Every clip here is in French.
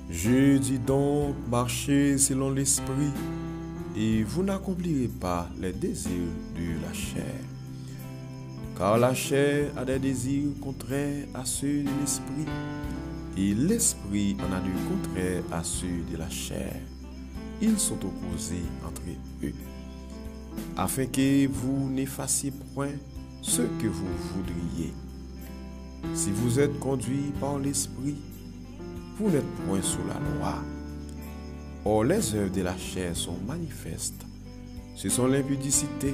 Je dis donc, marchez selon l'esprit, et vous n'accomplirez pas les désirs de la chair. Car la chair a des désirs contraires à ceux de l'esprit, et l'esprit en a des contraires à ceux de la chair. Ils sont opposés entre eux, afin que vous n'effaciez point ce que vous voudriez. Si vous êtes conduits par l'esprit, vous n'êtes point sous la loi. Or, les œuvres de la chair sont manifestes. Ce sont l'impudicité,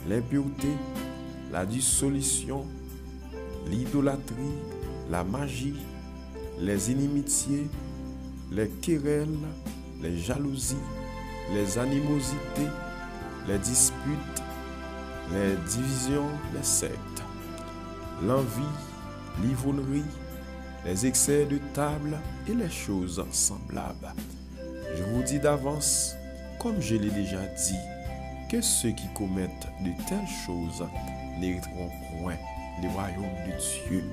l'impureté, la dissolution, l'idolâtrie, la magie, les inimitiés, les querelles, les jalousies, les animosités, les disputes, les divisions, les sectes, l'envie, l'ivonnerie, les excès de table et les choses semblables. Je vous dis d'avance, comme je l'ai déjà dit, que ceux qui commettent de telles choses n'hériteront point le royaume de Dieu.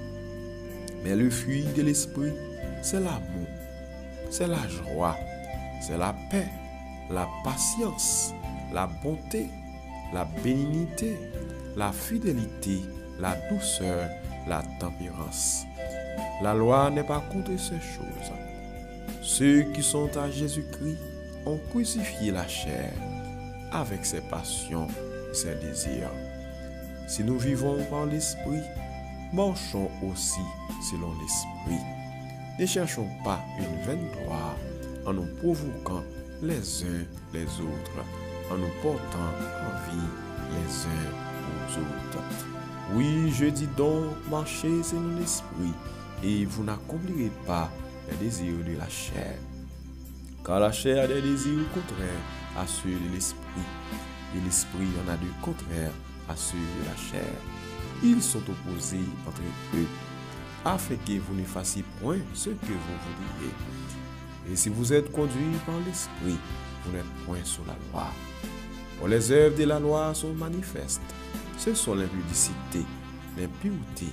Mais le fruit de l'esprit, c'est l'amour, c'est la joie, c'est la paix, la patience, la bonté, la bénignité, la fidélité, la douceur, la tempérance. La loi n'est pas contre ces choses. Ceux qui sont à Jésus-Christ ont crucifié la chair avec ses passions et ses désirs. Si nous vivons par l'esprit, marchons aussi selon l'esprit. Ne cherchons pas une vaine gloire en nous provoquant les uns les autres, en nous portant envie les uns aux autres. Oui, je dis donc, marchez selon l'esprit, et vous n'accomplirez pas les désirs de la chair. Car la chair a des désirs contraires à ceux de l'esprit, et l'esprit en a des contraires à ceux de la chair. Ils sont opposés entre eux, afin que vous ne fassiez point ce que vous voudriez. Et si vous êtes conduits par l'esprit, vous n'êtes point sous la loi. Or, les œuvres de la loi sont manifestes. Ce sont l'impudicité, l'impureté,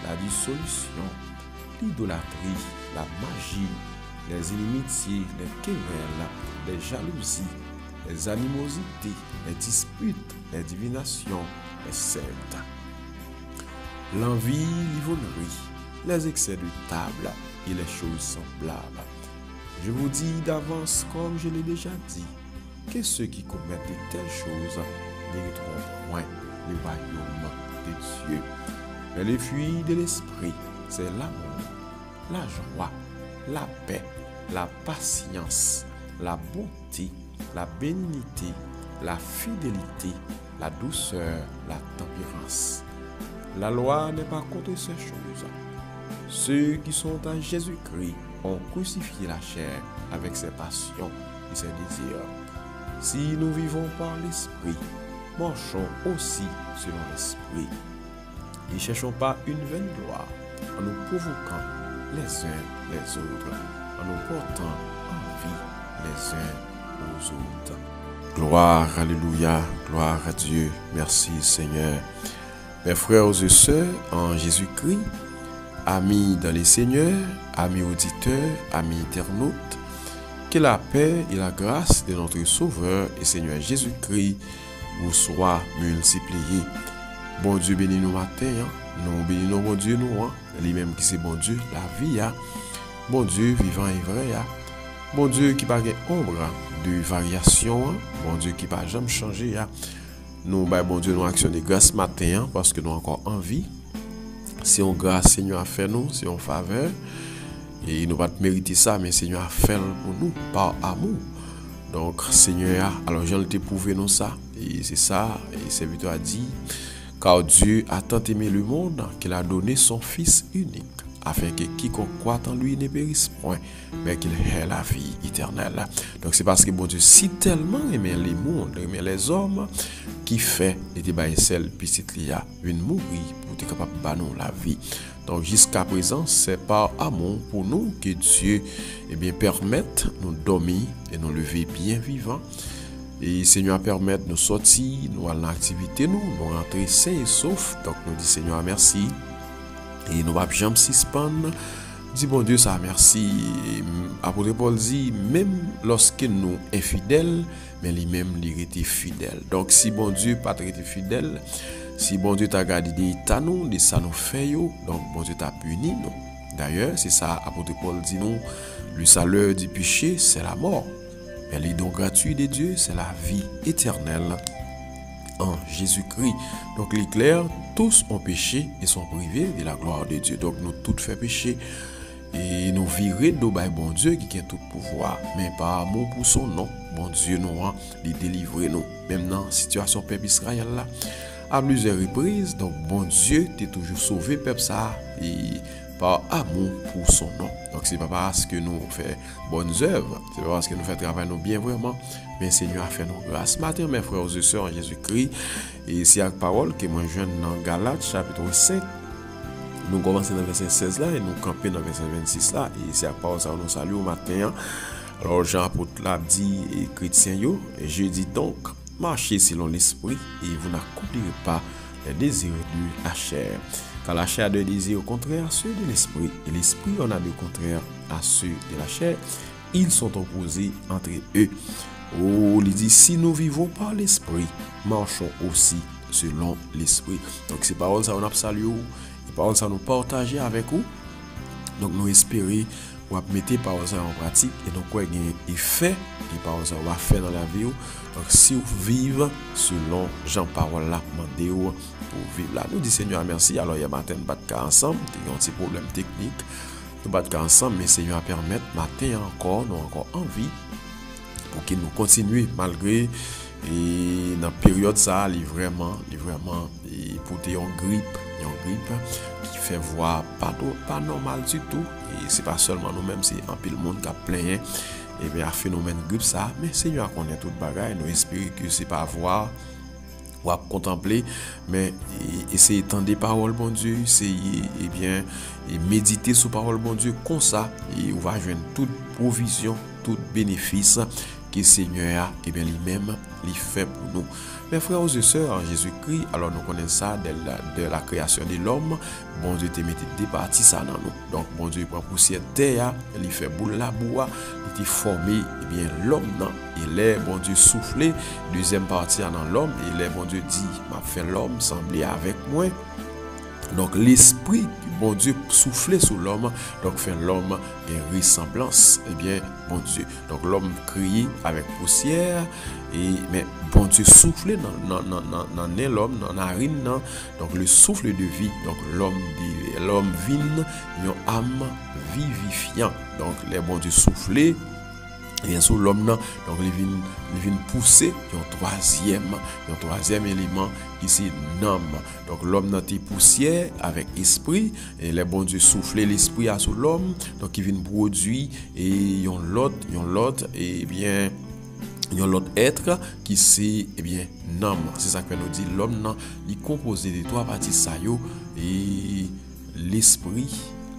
la dissolution, l'idolâtrie, la magie, les inimitiés, les querelles, les jalousies, les animosités, les disputes, les divinations, les sectes, l'envie, l'ivonnerie, les excès de table et les choses semblables. Je vous dis d'avance, comme je l'ai déjà dit, que ceux qui commettent de telles choses n'hériteront point le royaume de Dieu. Mais le fruit de l'esprit, c'est l'amour, la joie, la paix, la patience, la bonté, la bénignité, la fidélité, la douceur, la tempérance. La loi n'est pas contre ces choses. Ceux qui sont à Jésus-Christ ont crucifié la chair avec ses passions et ses désirs. Si nous vivons par l'esprit, marchons aussi selon l'esprit. Ne cherchons pas une vaine gloire en nous provoquant les uns les autres, en nous portant envie les uns aux autres. Gloire, alléluia, gloire à Dieu. Merci Seigneur. Mes frères et sœurs en Jésus-Christ, amis dans les seigneurs, amis auditeurs, amis internautes, que la paix et la grâce de notre Sauveur et Seigneur Jésus-Christ vous soient multipliées. Bon Dieu bénis nous matin, nous bénissons bon Dieu nous, lui-même qui c'est bon Dieu, la vie, bon Dieu vivant et vrai, bon Dieu qui n'a pas ombre de variation, bon Dieu qui n'a pas jamais changé. Nous, bon Dieu, nous actions de grâce matin parce que nous avons encore envie. C'est une grâce, Seigneur, a fait nous, c'est une faveur. Et nous ne pouvons pas mériter ça, mais Seigneur a fait pour nous par amour. Donc, Seigneur, alors j'en ai prouvé nous ça. Et c'est ça, et serviteur a dit, car Dieu a tant aimé le monde qu'il a donné son Fils unique, afin que quiconque croit en lui ne périsse point, mais qu'il ait la vie éternelle. Donc c'est parce que bon Dieu si tellement aimait les mondes, aimait les hommes, qui fait était bail celle petite lia une mourir pour être capable de nous la vie. Donc jusqu'à présent, c'est par amour pour nous que Dieu permette nous dormir et nous lever bien vivants. Et Seigneur permette de nous sortir, nous aller en activité, nous rentrer sains et saufs. Donc nous disons Seigneur merci. Et nous ne pouvons jamais suspendre Dis bon Dieu ça merci. Apôtre Paul dit même lorsque nous infidèles, mais lui-même il était fidèle. Donc si bon Dieu pas été fidèle, si bon Dieu t'a gardé des états nous, de ça nous fait yo, donc bon Dieu t'a puni nous. D'ailleurs, c'est ça apôtre Paul dit nous, le salaire du péché, c'est la mort. Mais les dons gratuits de Dieu, c'est la vie éternelle en Jésus-Christ. Donc les clairs, tous ont péché et sont privés de la gloire de Dieu. Donc nous tous fait péché et nous virer de bon Dieu qui a tout pouvoir, mais par amour pour son nom, bon Dieu nous a délivré nous. Même dans la situation peuple Israël là, à plusieurs reprises, donc bon Dieu t'a toujours sauvé peuple ça et par amour pour son nom. Donc c'est pas parce que nous faisons bonnes œuvres, c'est pas parce que nous faisons travail nous bien vraiment, mais Seigneur a fait nos grâces. Ce matin, mes frères et sœurs en Jésus-Christ, et c'est avec parole que moi jeune dans Galates chapitre 5, nous commençons dans le verset 16 là et nous campons dans le verset 26 là, et c'est avec parole ça nous salue au matin. Alors Jean apôtre l'a dit et chrétien yo, et je dis donc, marchez selon l'esprit et vous n'accomplirez pas les désirs de la chair. Car la chair a des désirs contraires à ceux de l'esprit, et l'esprit en a des contraires à ceux de la chair. Ils sont opposés entre eux. Oh, il dit, si nous vivons par l'esprit, marchons aussi selon l'esprit. Donc, ces paroles, ça, on a salué, ces paroles, ça, nous partager avec vous. Donc, nous espérons, on va mettre les paroles en pratique, et donc, on va gagner effet, les paroles, ça, on va faire dans la vie. Donc, si vous vivez selon Jean-Parole là, mandez-vous pour vivre là. Nous disons Seigneur merci. Alors, il y a matin, nous battons ensemble. Il y a un petit problème technique. Nous battons ensemble, mais Seigneur permet matin encore, nous encore envie pour qu'il nous continue malgré et dans la période ça, il vraiment et pour une grippe qui fait voir pas normal du tout. Et c'est pas seulement nous-mêmes, c'est un peu le monde qui a plein. Et bien, un phénomène grippe ça, mais Seigneur connaît toute bagaille, nous espérons que c'est pas voir ou à contempler, mais essayer d'entendre des paroles, bon Dieu, essayer et méditer sur parole, bon Dieu, comme ça, et on va joindre toute provision, tout bénéfice que le Seigneur a, et bien lui-même, il fait pour nous. Mes frères et sœurs en Jésus-Christ, alors nous connaissons ça de la création de l'homme. Bon Dieu te mette des parties ça dans nous. Donc bon Dieu prend poussière terre, il fait boule la bois, il est formé, et bien l'homme non, il est bon Dieu soufflé, deuxième partie dans l'homme, il est bon Dieu dit, m'a fait l'homme sembler avec moi. Donc l'esprit, bon Dieu, soufflé sur l'homme, donc fait l'homme une ressemblance, eh bien, bon Dieu. Donc l'homme crie avec poussière, mais bon Dieu soufflé dans l'homme, dans la narine, donc le souffle de vie, donc l'homme vit une âme vivifiant. Donc les bon Dieu soufflé, bien sûr l'homme donc il vient pousser un troisième élément qui c'est l'âme. Donc l'homme n'a été poussière avec esprit et les bon Dieu souffler l'esprit à sur l'homme, donc il vient produire et l'autre et bien l'autre être qui c'est bien l'âme. C'est ça que nous dit l'homme il est composé de trois parties ça yo, et l'esprit,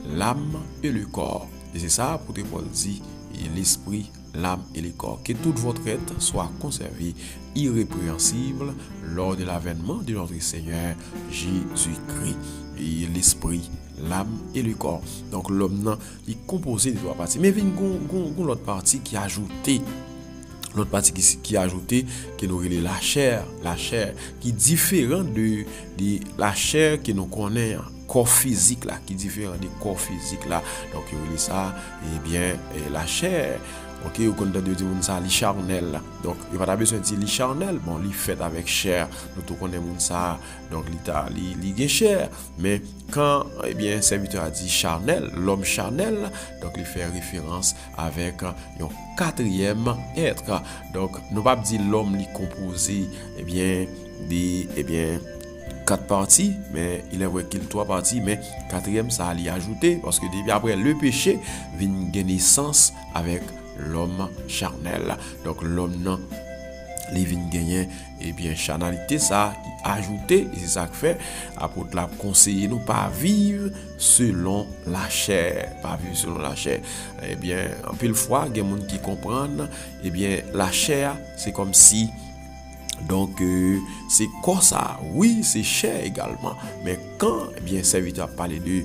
l'âme et le corps. Et c'est ça pour Paul dit, et l'esprit, l'âme et le corps, que toute votre être soit conservé irrépréhensible lors de l'avènement de notre Seigneur Jésus-Christ. Et l'esprit, l'âme et le corps. Donc l'homme il est composé de trois parties. Mais il y a l'autre partie qui a ajouté. L'autre partie qui a ajouté, qui nous relève la chair qui est différente de la chair que nous connaissons, corps physique là, qui est différent du corps physique là. Donc il relève ça, et bien la chair. Ok, vous connaissez de dire ça, les charnel. Donc, il va pas besoin de dire les charnel. Bon, il fait avec chair. Nous tous connaissons ça. Donc, il est chair. Mais quand, eh bien, serviteur a dit charnel, l'homme charnel, donc il fait référence avec un quatrième être. Donc, nous pas dire l'homme est composé, quatre parties, mais il est vrai qu'il y a trois parties, mais quatrième, ça a ajouté, parce que depuis après le péché, vient gagner naissance avec l'homme charnel. Donc l'homme non, il vient gagner charnalité, ça qui ajouté, et c'est ça que fait apôtre la conseiller nous pas vivre selon la chair, Eh bien, en pile fois, il y a des gens qui comprennent, la chair, c'est comme si Donc, c'est quoi ça? Oui, c'est chair également. Mais quand, eh bien, serviteur a parlé de,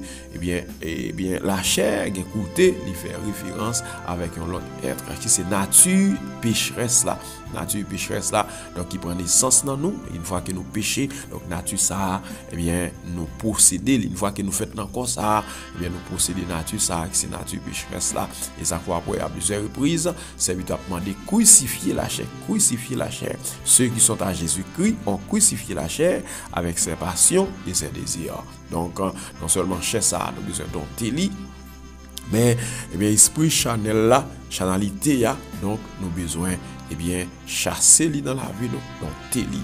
eh bien, la chair, écoutez, il fait référence avec un autre être, qui c'est nature pécheresse là. Nature pécheresse là, donc il prend naissance dans nous, une fois que nous péchons, donc nature ça, eh bien, nous posséder, une fois que nous faisons encore ça, eh bien, nous posséder nature ça, c'est nature pécheresse là. Et ça fois après, à plusieurs reprises, serviteur a demandé crucifier la chair, crucifier la chair. Ceux qui sont à Jésus-Christ ont crucifié la chair avec ses passions et ses désirs. Donc, non seulement chair ça, nous besoin d'ontélie, mais, eh bien, esprit chanel là, chanalité là, donc, nous besoin, eh bien, chasser lui dans la vie, donc, téli.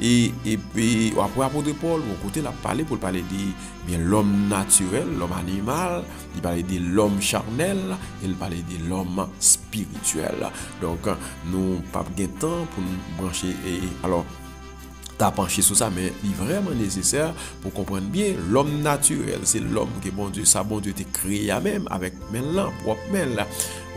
Et puis, après, apôtre Paul, mon côté, il a parlé pour parler de l'homme naturel, l'homme animal, il parlait de l'homme charnel, il parlait de l'homme spirituel. Donc, nous pas de temps pour nous brancher. Et alors, t'as penché sur ça, mais il est vraiment nécessaire pour comprendre bien l'homme naturel. C'est l'homme que bon Dieu t'a créé à même, avec maintenant, propre là.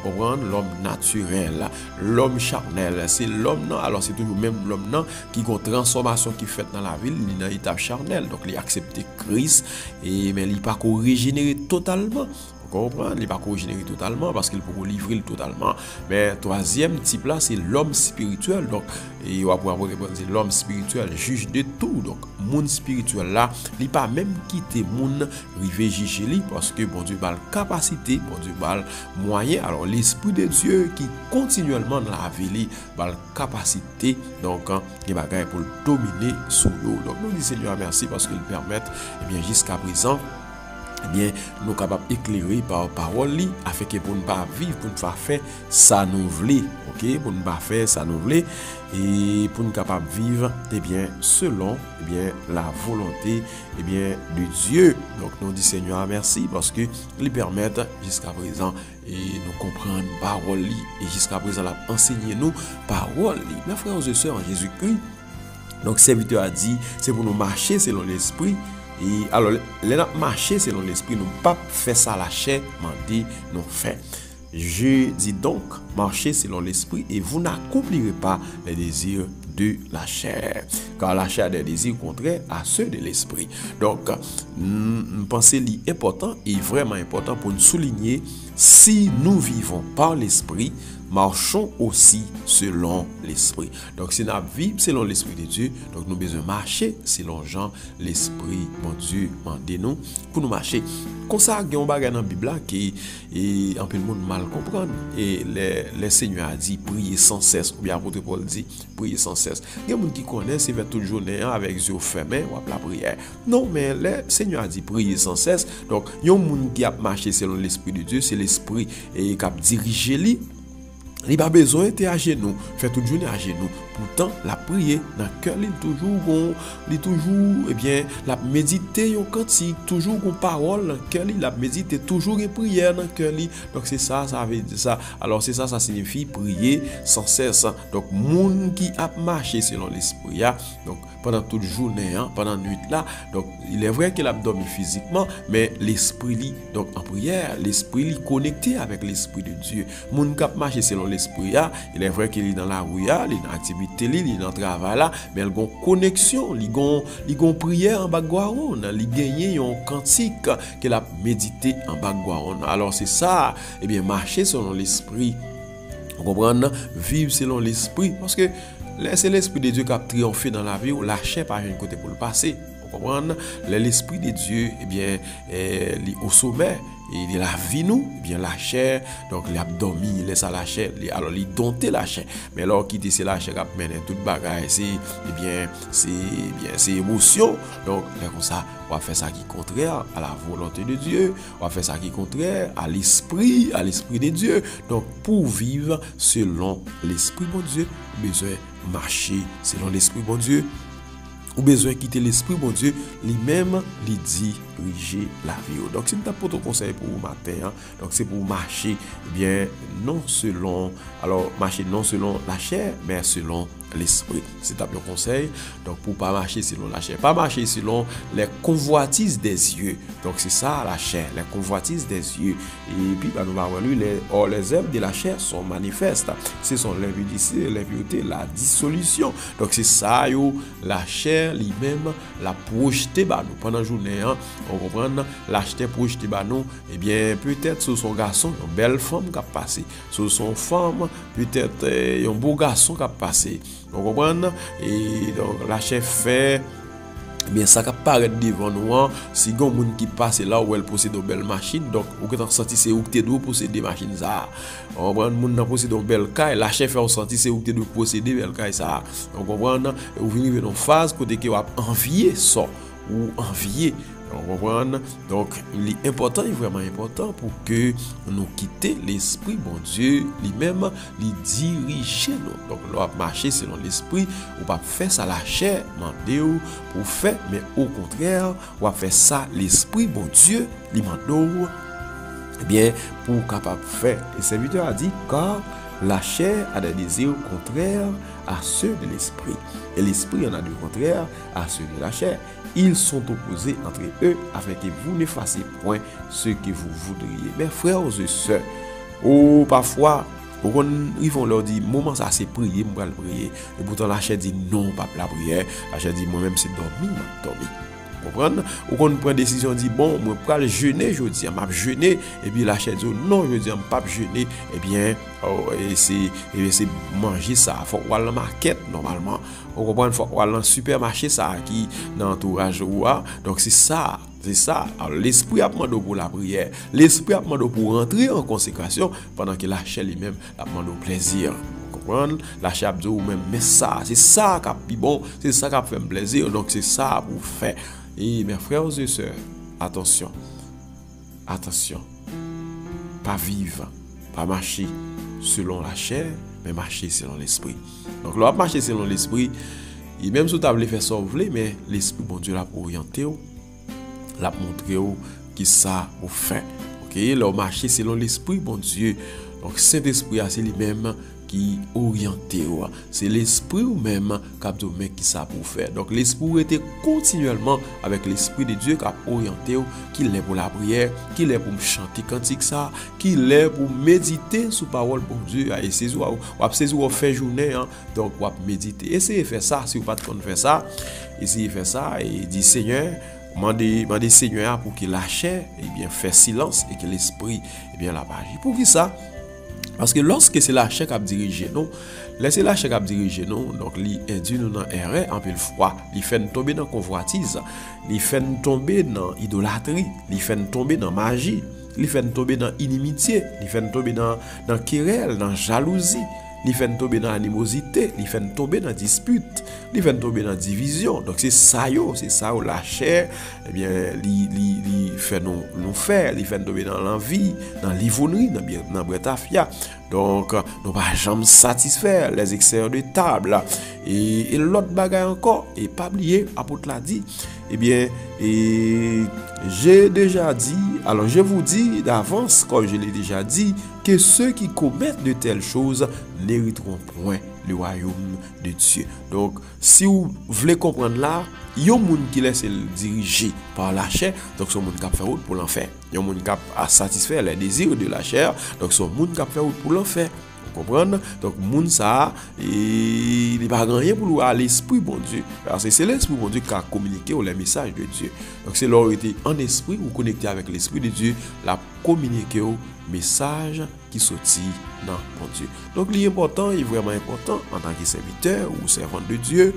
Comprendre l'homme naturel, l'homme charnel, c'est l'homme non, alors c'est toujours même l'homme non qui a une transformation qui fait dans la ville, il est dans l'étape charnel, donc il a accepté Christ et mais il n'est pas régénéré totalement. Comprendre, il n'est pas régénéré totalement parce qu'il peut livrer totalement. Mais troisième type là, c'est l'homme spirituel. Donc, et on va pouvoir répondre, c'est l'homme spirituel, juge de tout. Donc, monde spirituel là, il pas même quitté monde rivé juger lui parce que bon Dieu a la capacité, bon Dieu a le moyen. Alors, l'esprit de Dieu qui continuellement dans la vie, a la capacité, donc, il va pour le dominer sur nous. Donc, nous disons Seigneur merci parce qu'il permet, eh bien, jusqu'à présent, eh bien, nous sommes capables d'éclairer par parole afin que pour ne pas vivre, pour ne pas faire ça nous voulons, ok, pour ne pas faire ça nous voulons et pour nous capables de vivre, eh bien, selon, eh bien, la volonté, eh bien, de Dieu. Donc, nous disons Seigneur merci parce que il permet jusqu'à présent et nous comprendre parole et jusqu'à présent la enseigner nous parole. Mes frères et sœurs en Jésus-Christ. Donc, serviteur a dit, c'est pour nous marcher selon l'esprit. Et alors, les marcher selon l'esprit, nous pas fait ça la chair, mandé, nous fait. Je dis donc, marchez selon l'esprit et vous n'accomplirez pas les désirs de la chair. Car la chair a des désirs contraires à ceux de l'esprit. Donc, pensez l'important et vraiment important pour nous souligner, si nous vivons par l'esprit, marchons aussi selon l'esprit. Donc, si nous vivons selon l'esprit de Dieu, donc nous devons marcher selon Jean, l'esprit, mon Dieu, mandez-nous pour nous marcher. Comme ça, il y a un bagage dans la Bible qui est un peu le monde mal comprendre. Et le Seigneur a dit, priez sans cesse. Ou bien, l'apôtre Paul dit, priez sans cesse. Il y a des gens qui connaissent, c'est toute journée avec les yeux fermés ou la prière. Non, mais le Seigneur a dit, priez sans cesse. Donc, il y a des gens qui a marché selon l'esprit de Dieu, c'est l'esprit qui a dirigé lui. Il n'y a pas besoin d'être à genoux, faire toute journée à genoux. Pourtant, la prière dans le cœur, il toujours, eh bien, la méditer en cantique, toujours en parole dans le cœur, la méditer toujours en prière dans le cœur. Donc, c'est ça, ça veut dire ça. Alors, c'est ça, ça signifie prier sans cesse. Donc, monde qui a marché selon l'esprit, donc, pendant toute journée, pendant la nuit là, donc, il est vrai qu'il a dormi physiquement, mais l'esprit, donc, en prière, l'esprit connecté avec l'esprit de Dieu. Monde qui a marché selon l'esprit, il est vrai qu'il est dans la rue, il est dans l'activité, il est dans le travail là, mais il a une connexion, il a une prière en background, il a gagné un cantique qu'il a médité en background. Alors c'est ça, eh bien, marcher selon l'esprit, vous comprenez, vivre selon l'esprit, parce que c'est l'esprit de Dieu qui a triomphé dans la vie, ou la chair par un côté pour le passer. Vous comprenez, l'esprit de Dieu, eh bien, est au sommet. Et la vie nous, bien la chair, donc l'abdomen, il laisse à la chair, alors il dompte la chair. Mais alors quitter c'est la chair qui mène toute bagaille, c'est émotion. Donc comme ça, on va faire ça qui est contraire à la volonté de Dieu, on va faire ça qui est contraire à l'esprit de Dieu. Donc pour vivre selon l'esprit bon Dieu, besoin marcher selon l'esprit bon Dieu. Ou besoin quitter l'esprit, bon Dieu, lui-même, lui diriger la vie. Donc, c'est un petit conseil pour vous matin. Donc, c'est pour marcher, eh bien, non selon, alors, marcher non selon la chair, mais selon l'esprit. C'est un conseil. Donc, pour pas marcher selon la chair, pas marcher selon les convoitises des yeux. Donc, c'est ça la chair, les convoitises des yeux. Et puis, nous allons voir les œuvres de la chair sont manifestes. Ce sont l'impureté, la dissolution. Donc, c'est ça, la chair lui-même, la projetée, nous, pendant la journée, on comprend, la chair projetée, nous, eh bien, peut-être sur son garçon, une belle femme qui a passé. Sur son femme, peut-être un beau garçon qui a passé. On comprend? Et donc, la chair fait. Bien, ça apparaît devant nous, si il y a des gens qui passent là où elle possède une belle machine, donc, vous avez senti c'est où tu dois posséder des machines. On comprend, les gens possèdent une belle caille, la chef a senti c'est où tu dois posséder une belle caille. On comprend, vous venez dans une phase côté que vous avez envié ça, ou envié. On comprend. Donc, il est important, il est vraiment important pour que nous quittions l'esprit, bon Dieu, lui-même, lui diriger nous. Donc, nous allons marcher selon l'esprit, ou pas faire ça la chair, mandé pour faire, mais au contraire, on va faire ça l'esprit, bon Dieu, lui mande, eh bien, pour capable de faire. Et le serviteur a dit, car la chair a des désirs contraires à ceux de l'esprit. Et l'esprit en a des contraires à ceux de la chair. Ils sont opposés entre eux afin que vous ne fassiez point ce que vous voudriez. Mes frères et sœurs, ou parfois, ils vont leur dire, moment ça c'est prier, je vais prier. Et pourtant la chair dit non, pas la prière. La chair dit moi-même c'est dormir, dormir. Comprendre? Ou qu'on prend décision dit bon, moi je vais jeûner, je dis m'a jeûner et puis la chair dit non, je dis pas jeûner, et bien c'est manger ça, faut aller dans la market normalement. On comprend, faut aller dans le supermarché ça qui dans l'entourage donc c'est ça. C'est ça. Alors, l'esprit a demandé pour la prière. L'esprit a demandé pour rentrer en consécration pendant que la chair lui-même a demandé au plaisir. Vous comprenez? La chair a dit même, mais ça, c'est ça qui a fait bon, c'est ça qui a fait plaisir. Donc, c'est ça pour faire. Et mes frères et sœurs, attention. Attention. Pas vivre, pas marcher selon la chair, mais marcher selon l'esprit. Donc, là, marcher selon l'esprit, et même si vous avez fait ça, mais l'esprit, bon Dieu, l'a orienté. La montrer qui ça vous fait. OK, là marcher selon l'esprit bon Dieu. Donc Saint-Esprit c'est lui-même qui orienté. C'est l'esprit ou même qui ça pour faire. Donc l'esprit était continuellement avec l'esprit de Dieu qui a orienté, qui l'est pour la prière, qui l'est pour chanter cantique ça, qui l'est pour méditer sur parole bon Dieu. Et c'est ou faire journée donc ou méditer. Essayez de faire ça si vous pas de faire ça. Essayez de faire ça et dit Seigneur mandez Seigneur pour qu'il lâche et bien faire silence et que l'esprit bien la page. Pour qui ça? Parce que lorsque c'est la chair qui a dirigé nous, laissez la chair qui a dirigé nous, donc il induit nous dans erreur en pile fois, il fait nous tomber dans convoitise, il fait nous tomber dans idolâtrie, il fait nous tomber dans magie, il fait nous tomber dans inimitié, il fait nous tomber dans querelle, dans jalousie. Il fait tomber dans animosité, il fait tomber dans dispute, il fait tomber dans division. Donc c'est ça la chair, eh bien, il fait nous faire, il fait tomber dans l'envie, dans l'ivonnerie, dans bretafia. Donc nous pas jamais satisfaire les excès de table. Et l'autre bagaille encore, et pas oublier, apôtre l'a dit, eh bien, j'ai déjà dit, alors je vous dis d'avance, comme je l'ai déjà dit, que ceux qui commettent de telles choses n'hériteront point le royaume de Dieu. Donc, si vous voulez comprendre là, il y a des gens qui laissent diriger par la chair, donc ce sont des gens qui font pour l'enfer. Il y a des gens qui satisfaire les désirs de la chair, donc ce sont des gens qui font pour l'enfer. Vous comprenez? Donc, moun ça, il n'est pas rien pour l'esprit, bon Dieu. Parce que c'est l'esprit, bon Dieu, qui a communiqué le message de Dieu. Donc, c'est leur été en esprit ou connecté avec l'esprit de Dieu, la communiquer au message qui sortit dans bon Dieu. Donc, l'important est vraiment important en tant que serviteur ou servant de Dieu.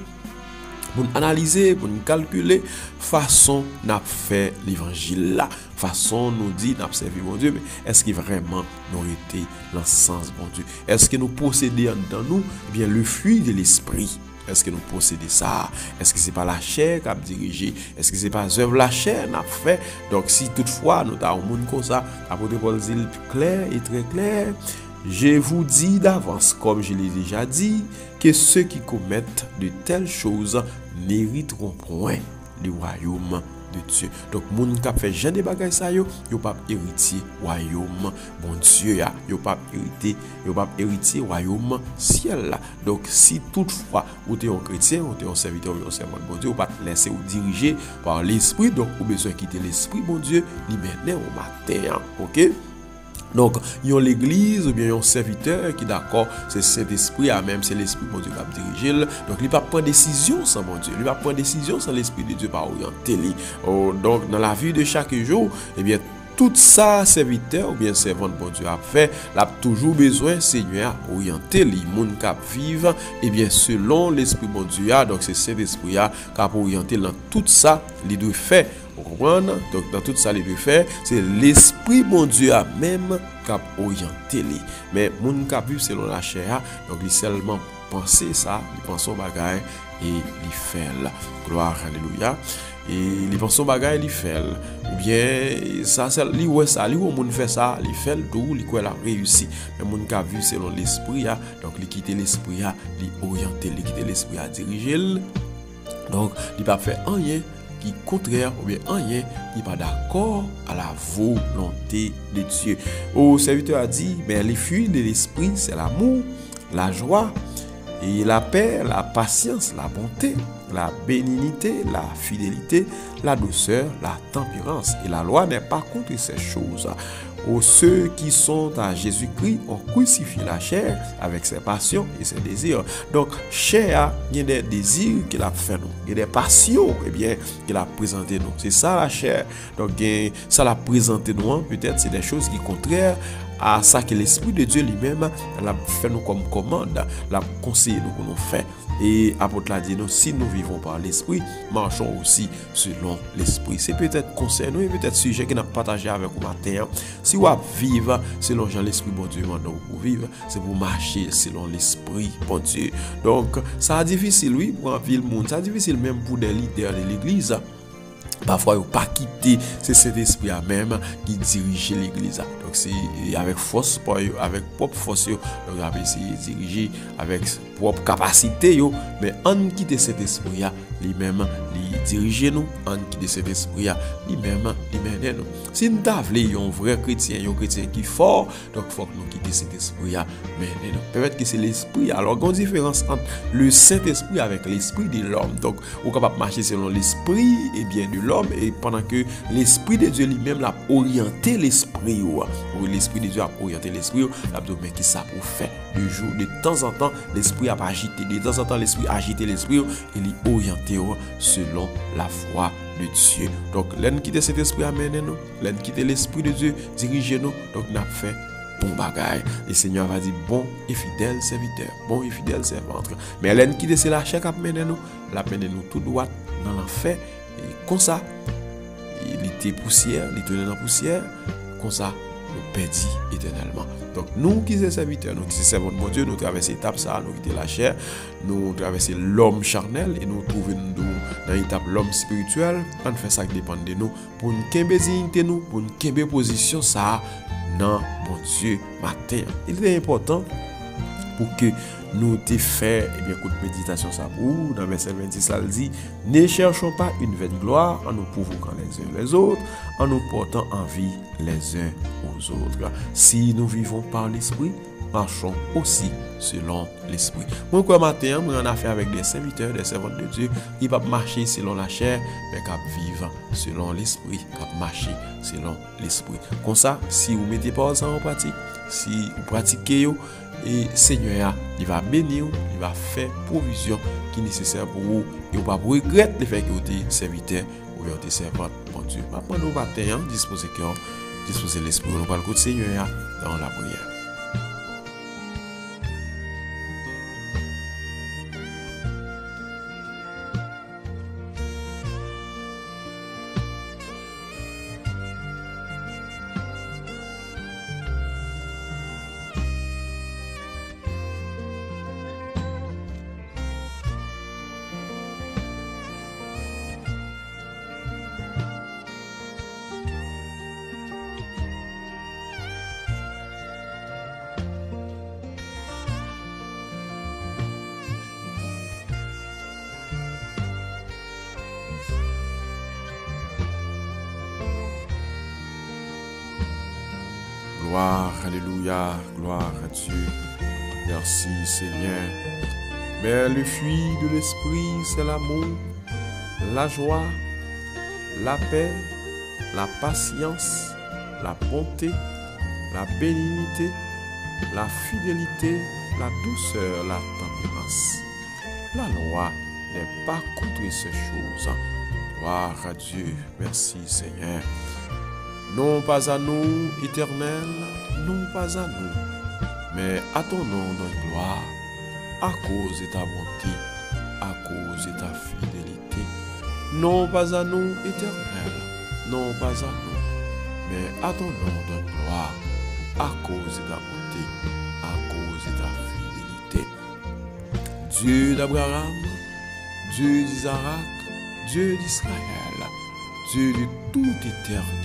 Pour nous analyser, pour nous calculer, façon n'a fait l'évangile là, façon nous dit n'a servi mon Dieu, mais est-ce que vraiment nous été dans le sens bon Dieu? Est-ce que nous possédons dans nous bien le fruit de l'esprit? Est-ce que nous possédons ça? Est-ce que c'est pas la chair qui a dirigé? Est-ce que c'est pas œuvre la chair n'a fait? Donc si toutefois nous avons un monde comme ça, apôtre Paul dit clair et très clair. Je vous dis d'avance, comme je l'ai déjà dit, que ceux qui commettent de telles choses n'hériteront point du royaume de Dieu. Donc moun qui fait genre de bagaille ça yo pas héritier royaume bon Dieu ya, yo pas héritier royaume ciel là. Donc si toutefois ou t'es un chrétien, ou t'es un serviteur ou un servant de bon Dieu, ou pas te laisser ou diriger par l'esprit, donc ou besoin quitter l'esprit bon Dieu, li maintenant au matin, OK? Donc, il y a l'église ou bien un serviteur qui d'accord, c'est cet esprit à même, c'est l'esprit bon Dieu qui a dirigé. Donc, il ne va pas prendre décision sans bon Dieu. Il ne va pas prendre décision sans l'esprit de Dieu par orienter. Donc, dans la vie de chaque jour, eh bien, tout ça, serviteur ou bien servant de bon Dieu a fait, il a toujours besoin, Seigneur, orienter les gens qui vivent, et bien, selon l'esprit bon Dieu, donc c'est cet esprit qui a orienté dans tout ça, il doit faire. Vous comprenez? Donc, dans tout ça, il doit faire, c'est l'esprit bon Dieu a même qui a orienté les. Mais les gens qui vivent selon la chair, donc, il seulement penser ça, il pense au bagage et il fait là. Gloire, alléluia. Et il pense au bagage, il fait. Ou bien, ça, c'est lui où ça, lui où on fait ça, il fait le tout, il quoi, il a réussi. Mais mon cas vu selon l'esprit, donc il quitte l'esprit, il oriente, il quitte l'esprit à diriger. Donc, il pas fait rien qui contraire ou bien rien qui pas d'accord à la volonté de Dieu. Au serviteur a dit, mais les fruits de l'esprit, c'est l'amour, la joie, et la paix, la patience, la bonté, la bénignité, la fidélité, la douceur, la tempérance. Et la loi n'est pas contre ces choses. Aux ceux qui sont à Jésus-Christ ont crucifié la chair avec ses passions et ses désirs. Donc, chair, il y a des désirs qu'il a fait nous. Il y a des passions, eh bien, qu'il a présenté nous. C'est ça la chair. Donc, ça l'a présenté nous. Peut-être c'est des choses qui sont contraires à ça que l'Esprit de Dieu lui-même l'a fait nous comme commande, l'a conseillé nous qu'on fait. Et apôtre l'a dit, nous, si nous vivons par l'Esprit, marchons aussi selon l'Esprit. C'est peut-être conseil, nous, et peut-être sujet que nous avons partagé avec vous matin. Si vous vivez selon l'Esprit, bon Dieu, maintenant vous vivre, c'est pour marcher selon l'Esprit, bon Dieu. Donc, ça a difficile, oui, pour un ville monde, ça a difficile même pour des leaders de l'Église. Parfois, il ne faut pas quitter, c'est cet esprit même qui dirige l'église. Donc, c'est avec force, avec propre force, donc on va essayer de diriger avec propre capacité, mais on quitte cet esprit lui-même, il dirige nous, on quitte cet esprit lui-même, il mène nous. Si nous avons un vrai chrétien, un chrétien qui est fort, donc il faut que nous quittions cet esprit mène nous. Peut-être que c'est l'esprit. Alors, il y a une différence entre le Saint-Esprit avec l'esprit de l'homme. Donc, on est capable de marcher selon l'esprit et bien de l'homme, et pendant que l'esprit de Dieu lui-même l'a orienté l'esprit, l'esprit de Dieu a orienté l'esprit, l'a dit mais qui ça pour faire de jour, de temps en temps l'esprit a agité, de temps en temps l'esprit a agité l'esprit et l'a orienté selon la foi de Dieu. Donc l'un quitte cet esprit amène nous, l'un quitte l'esprit de Dieu dirige nous, donc n'a fait bon bagaille. Le Seigneur va dire bon et fidèle serviteur, bon et fidèle servante. Mais l'un quitte c'est la chair qui amène nous, l'amène nous tout droit dans l'enfer. Et comme ça, il était poussière, il était dans la poussière, comme ça, nous perdit éternellement. Donc, nous qui sommes serviteurs, nous qui sommes servants de mon Dieu, nous traversons l'étape ça, nous quittons la chair, nous traversons l'homme charnel et nous trouvons dans l'étape l'homme spirituel. On fait ça qui dépend de nous pour nous kembe dignité nous, pour nous kembe position ça, non, mon Dieu, matin. Il est important pour que nous te fait bien coup de méditation ça pour dans verset 26 ça dit ne cherchons pas une vaine gloire en nous provoquant les uns les autres en nous portant envie les uns aux autres. Si nous vivons par l'esprit, marchons aussi selon l'esprit. Moi quoi matin, moi en affaire avec des serviteurs, des servantes de Dieu, ils peuvent marcher selon la chair, mais cap vivre selon l'esprit, cap marcher selon l'esprit. Comme ça, si vous mettez pas ça en pratique, si vous pratiquez et Seigneur, il va bénir, il va faire provision qui est nécessaire pour vous. Et vous ne va pas regretter le fait que vous êtes serviteur ou vous êtes servante. Bon Dieu, maintenant nous matin, disposez cœur, disposez l'esprit. Nous allons le Seigneur dans la prière. Gloire, alléluia, gloire à Dieu. Merci Seigneur. Mais le fruit de l'esprit, c'est l'amour, la joie, la paix, la patience, la bonté, la bénignité, la fidélité, la douceur, la tempérance. La loi n'est pas contre ces choses. Gloire à Dieu. Merci Seigneur. Non pas à nous, Éternel, non pas à nous, mais à ton nom de gloire, à cause de ta bonté, à cause de ta fidélité. Non pas à nous, Éternel, non pas à nous, mais à ton nom de gloire, à cause de ta bonté, à cause de ta fidélité. Dieu d'Abraham, Dieu d'Isaac, Dieu d'Israël, Dieu de toute éternité.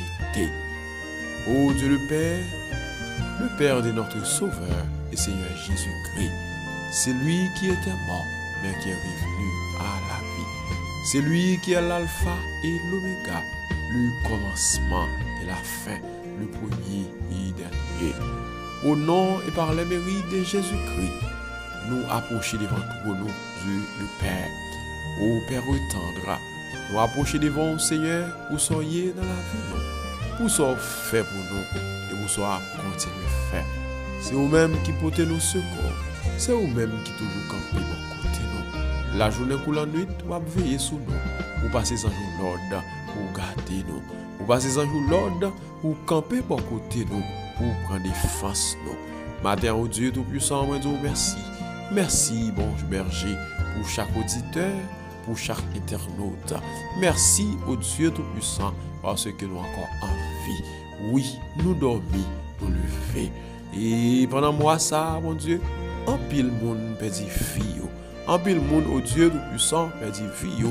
Ô Dieu le Père de notre Sauveur et Seigneur Jésus-Christ, c'est lui qui était mort, mais qui est revenu à la vie. C'est lui qui est l'alpha et l'oméga, le commencement et la fin, le premier et dernier. Au nom et par les mérites de Jésus-Christ, nous approchons devant toi, nous, Dieu le Père. Ô Père tendre, nous approchons devant Seigneur, pour soyez dans la vie, nous, pour soyez fait pour nous, et pour soyez continuer faire. C'est vous-même qui portez nos secours, c'est vous-même qui toujours campez pour côté nous. La journée ou la nuit, vous veillez sur nous, vous passez un jour l'ordre, pour garder nous, vous passez un jour l'ordre, pour camper pour côté nous, pour prendre défense nous. Matin, au Dieu Tout-Puissant, moi, Dieu, merci. Merci, bon berger, pour chaque auditeur, pour chaque internaute. Merci au Dieu Tout-Puissant parce que nous encore en vie. Oui, nous dormons, nous lever. Et pendant moi ça, mon Dieu, en pile monde perdit vie. En pile monde au Dieu Tout-Puissant perdit vie.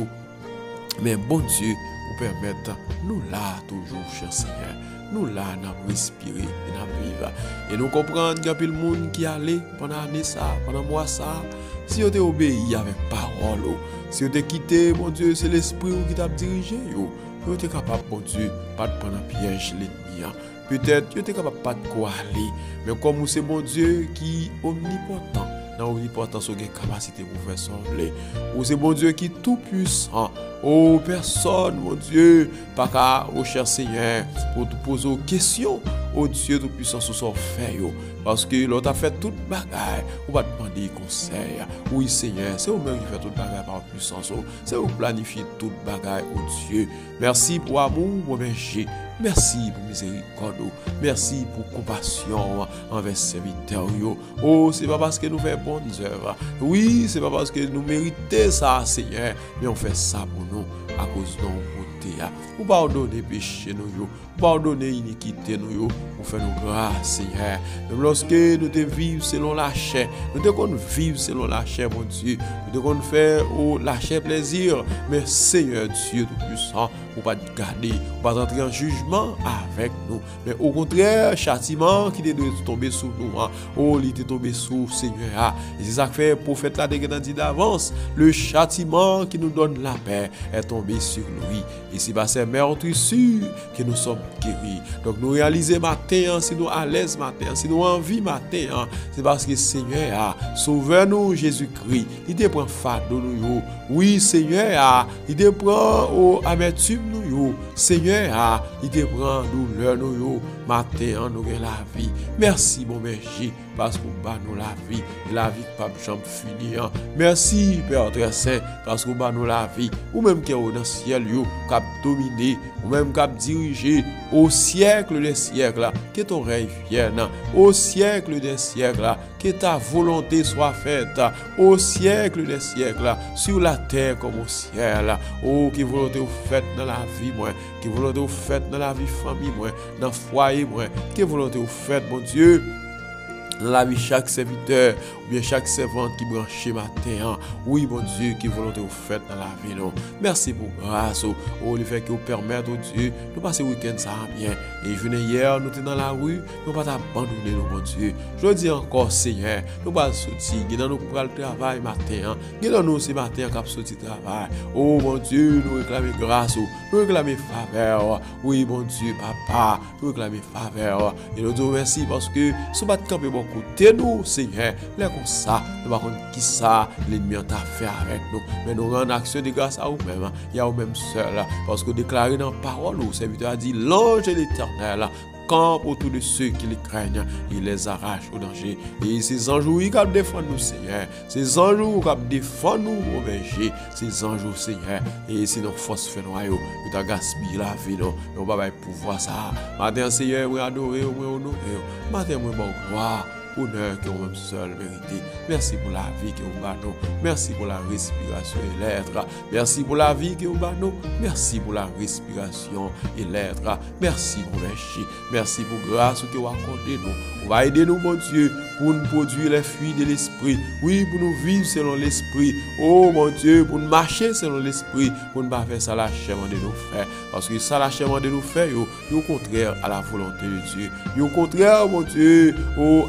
Mais bon Dieu, vous permettre nous là toujours, cher Seigneur. Nous là, nous respirer et nous vivre. Et nous comprenons qu'il y a pile monde qui allait pendant l'année ça, pendant mois ça. Si vous avez obéi avec parole, si vous avez quitté, mon Dieu, c'est l'esprit qui t'a dirigé. Vous êtes capable, mon Dieu, pas de prendre un piège l'ennemi. Peut-être vous êtes capable pas de quoi aller. Mais comme c'est mon Dieu qui est omnipotent, dans l'omnipotence, vous avez capacité pour faire sembler. Ou c'est mon Dieu qui est tout puissant. Oh, personne, mon Dieu, pas qu'à, oh cher Seigneur, pour te poser aux questions. Oh Dieu tout puissant sur son fait, parce que l'autre a fait toute bagaille, on va demander conseil. Oui Seigneur, c'est vous-même qui fait toute bagaille par puissance, c'est vous planifier toute bagaille, oh Dieu. Merci pour amour, mon berger. Merci pour miséricorde, merci pour compassion envers serviteurs. Oh, c'est pas parce que nous faisons bonnes œuvres. Oui, c'est pas parce que nous méritons ça, Seigneur, mais on fait ça pour nous à cause de nos beautés. Vous pardonnez péché nous, pardonnez iniquité nous, vous faites nous grâce, Seigneur. Même lorsque nous te vivons selon la chair, nous devons vivre selon la chair, mon Dieu. Nous devons faire la chair plaisir, mais Seigneur Dieu Tout-Puissant, vous pas garder, vous pas entrer en jugement avec nous, mais au contraire, châtiment qui doit tomber sur nous. Oh, il est tombé sur Seigneur. Et c'est ça que fait le prophète là, dit d'avance, le châtiment qui nous donne la paix est tombé sur lui. Et c'est par ces meurtrissures que nous sommes guéris. Donc nous réalisons matin, si nous à l'aise matin, si nous envie matin, c'est parce que Seigneur a sauvé nous Jésus-Christ. Il te prend fardeau nous. Oui, Seigneur, il te prend amertume nous. Seigneur, il te prend douleur nous. Matin, nous avons la vie. Merci, mon berger, parce que nous la vie. Et la vie pas jamais finie. Merci, Père très saint, parce que nous la vie. Ou même qui est dans le ciel, qui a dominé, ou même qui a dirigé au siècle des siècles, que ton règne vienne. Au siècle des siècles, que ta volonté soit faite. Au siècle des siècles, sur la terre comme au ciel. Oh, qui volonté vous faites dans la vie, moi. Qui volonté vous faites dans la vie famille, moi. Dans le foyer, moi. Qui volonté vous faites, mon Dieu. dans la vie chaque serviteur ou bien chaque servante qui branche matin. Oui, bon Dieu, qui volonté vous faites dans la vie. Non. Merci pour grâce. Le fait que vous permettez, oh Dieu, de passer le week-end ça bien. Et je venais hier, nous étions dans la rue, nous pas abandonner, bon Dieu. Je dis encore, Seigneur, nous pas sortir, nous nous pour le travail matin. Nous nous ce matin qui sorti travail. Oh mon Dieu, nous réclamons grâce, nous réclamons faveur. Oui, mon Dieu, papa, nous réclamons faveur. Et nous disons merci parce que ce pas de camper bon côté nous, Seigneur. Là comme ça, nous pas qui ça l'ennemi a fait avec nous. Mais nous rendons action de grâce à vous-même. Il y a vous-même seul. Parce que déclaré dans la parole, le serviteur a dit l'ange de l'Éternel campe autour de ceux qui les craignent, il les arrache au danger. Et ces anges qui défendent nous, Seigneur. Ces anges qui défendent nous au berger. Ces anges, Seigneur. Et si nos forces fait noyau, nous avons gaspillé la vie, nous ne pouvons pas pouvoir ça. Matin, Seigneur, nous adorer, nous honorer. Matin, nous bon gloire. Honneur que vous-même seul méritez. Merci pour la vie que vous nous. Merci pour la respiration et l'être. Merci pour la vie que vous nous. Merci pour la respiration et l'être. Merci pour merci. Merci pour grâce que vous accordez nous. Vous va aider nous, mon Dieu, pour nous produire les fruits de l'esprit. Oui, pour nous vivre selon l'esprit. Oh, mon Dieu, pour nous marcher selon l'esprit. Pour ne pas faire ça l'achèvement de nous faire. Parce que ça l'achèvement de nous faire, c'est au contraire à la volonté de Dieu. C'est au contraire, mon Dieu,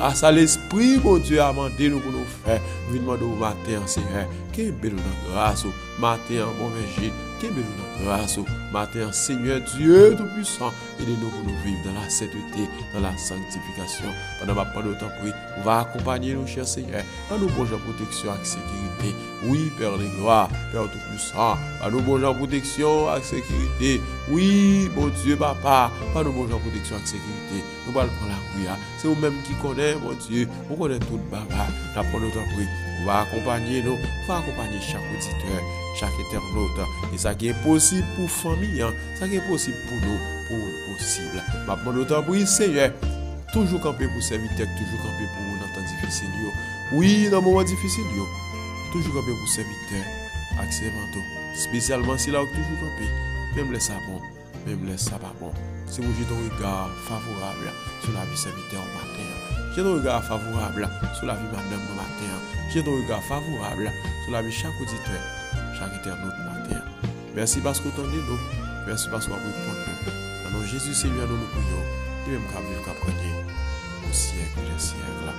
à ça l'esprit, mon Dieu, a demandé nous pour nous faire. Nous demandons au matin, Seigneur, qu'il bénisse notre grâce. Matin, bon berger, qu'il bénisse notre grâce. Matin, Seigneur Dieu Tout-Puissant, aidez-nous pour nous vivre dans la sainteté, dans la sanctification. Pendant ma part de temps, on va accompagner nous, cher Seigneur, par nos bons gens protection et sécurité. Oui, Père de gloire, Père Tout-Puissant, par nos bons gens protection et sécurité. Oui, mon Dieu, Papa, par nos bons gens protection et sécurité. Nous allons prendre la rue. C'est vous-même qui connaissez, mon Dieu. On connaît tout le bagage. Nous prenons notre prix. On va accompagner nous. On va accompagner chaque auditeur, chaque internaute. Et ça qui est possible pour famille, ça qui est possible pour nous, pour possible. Ma prendre notre prix, Seigneur. Toujours camper pour serviteur, toujours camper pour vous dans temps difficile. Oui, dans moment difficile. Toujours camper pour serviteur. Accélérato. Spécialement si là, toujours camper. Même les savons, même les pas bon. Si vous jetez un regard favorable sur la vie serviteur au matin, jetez un regard favorable sur la vie madame au matin, jetez un regard favorable sur la vie chaque auditeur, chaque internaute matin. Merci parce que vous entendez nous, merci parce que vous répondez nous. Dans nom Jésus Seigneur, nous nous prions, et même qu'à vivre qu'à prendre au siècle des siècles.